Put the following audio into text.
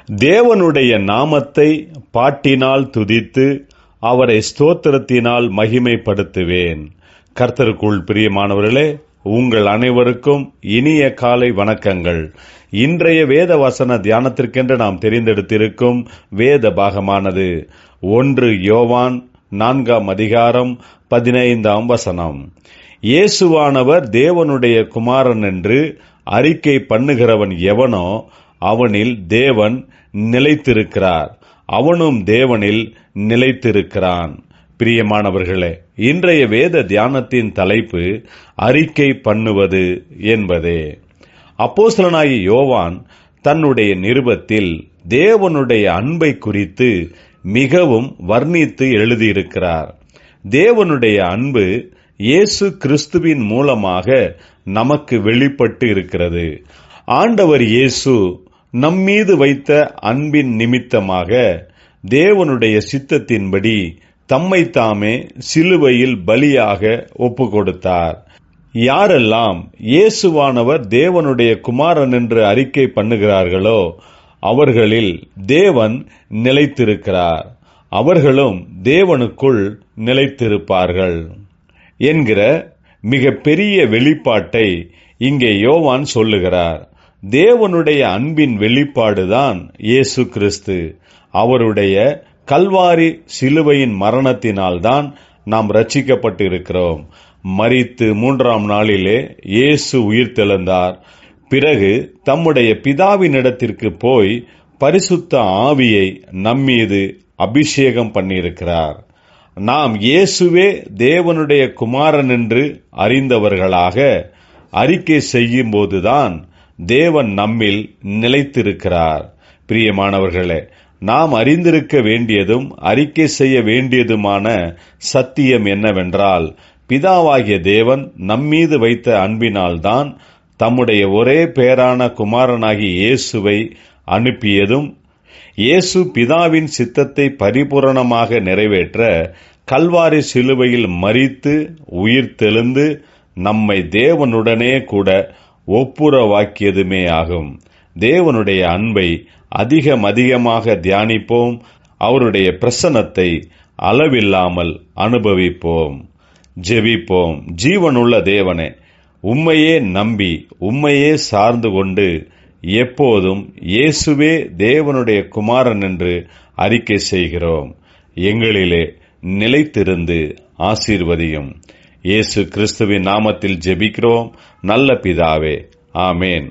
தேவனுடைய நாமத்தை பாட்டினால் துதித்து அவரை ஸ்தோத்திரத்தினால் மகிமைப்படுத்துவேன். கர்த்தருக்குள் பிரியமானவர்களே, உங்கள் அனைவருக்கும் இனிய காலை வணக்கங்கள். இன்றைய வேத வசன தியானத்திற்கென்று நாம் தெரிந்தெடுத்திருக்கும் வேத பாகமானது 1 யோவான் 4 அதிகாரம் 15 வசனம். இயேசுவானவர் தேவனுடைய குமாரன் என்று அறிக்கை பண்ணுகிறவன் எவனோ அவனில் தேவன் நிலைத்திருக்கிறார், அவனும் தேவனில் நிலைத்திருக்கிறான். பிரியமானவர்களே, இன்றைய வேத தியானத்தின் தலைப்பு அறிக்கை பண்ணுவது என்பதே. அப்போஸ்தலனாகிய யோவான் தன்னுடைய நிருபத்தில் தேவனுடைய அன்பை குறித்து மிகவும் வர்ணித்து எழுதியிருக்கிறார். தேவனுடைய அன்பு இயேசு கிறிஸ்துவின் மூலமாக நமக்கு வெளிப்பட்டு இருக்கிறது. ஆண்டவர் இயேசு நம்மீது வைத்த அன்பின் நிமித்தமாக தேவனுடைய சித்தத்தின்படி தம்மைத்தாமே சிலுவையில் பலியாக ஒப்பு கொடுத்தார். யாரெல்லாம் இயேசுவானவர் தேவனுடைய குமாரன் என்று அறிக்கை பண்ணுகிறார்களோ அவர்களில் தேவன் நிலைத்திருக்கிறார், அவர்களும் தேவனுக்குள் நிலைத்திருப்பார்கள் என்கிற மிக பெரிய வெளிப்பாட்டை இங்கே யோவான் சொல்லுகிறார். தேவனுடைய அன்பின் வெளிப்பாடுதான் இயேசு கிறிஸ்து. அவருடைய கல்வாரி சிலுவையின் மரணத்தினால்தான் நாம் ரட்சிக்கப்பட்டிருக்கிறோம். மரித்து 3ஆம் நாளிலே இயேசு உயிர்த்தெழுந்தார். பிறகு தம்முடைய பிதாவினிடத்திற்கு போய் பரிசுத்த ஆவியை நம்மீது அபிஷேகம் பண்ணியிருக்கிறார். நாம் இயேசுவே தேவனுடைய குமாரன் என்று அறிந்தவர்களாக அறிக்கை செய்யும் போதுதான் தேவன் நம்மில் நிலைத்திருக்கிறார். பிரியமானவர்களே, நாம் அறிந்திருக்க வேண்டியதும் அறிக்கை செய்ய வேண்டியதுமான சத்தியம் என்னவென்றால், பிதாவாகிய தேவன் நம்மீது வைத்த அன்பினால்தான் தம்முடைய ஒரே பேரான குமாரனாகிய இயேசுவை அனுப்பியதும், இயேசு பிதாவின் சித்தத்தை பரிபூரணமாக நிறைவேற்ற கல்வாரி சிலுவையில் மரித்து உயிர்த்தெழுந்து நம்மை தேவனுடனே கூட ஒப்புரவாக்கியதுமே ஆகும். தேவனுடைய அன்பை அதிகமாக தியானிப்போம். அவருடைய பிரசன்னத்தை அளவில்லாமல் அனுபவிப்போம். ஜெபிப்போம். ஜீவனுள்ள தேவனே, உம்மையே நம்பி உம்மையே சார்ந்து கொண்டு எப்போதும் இயேசுவே தேவனுடைய குமாரன் என்று அறிக்கை செய்கிறோம். எங்களிலே நிலைத்திருந்து ஆசீர்வதியும். இயேசு கிறிஸ்துவின் நாமத்தில் ஜெபிக்கிறோம் நல்ல பிதாவே. ஆமேன்.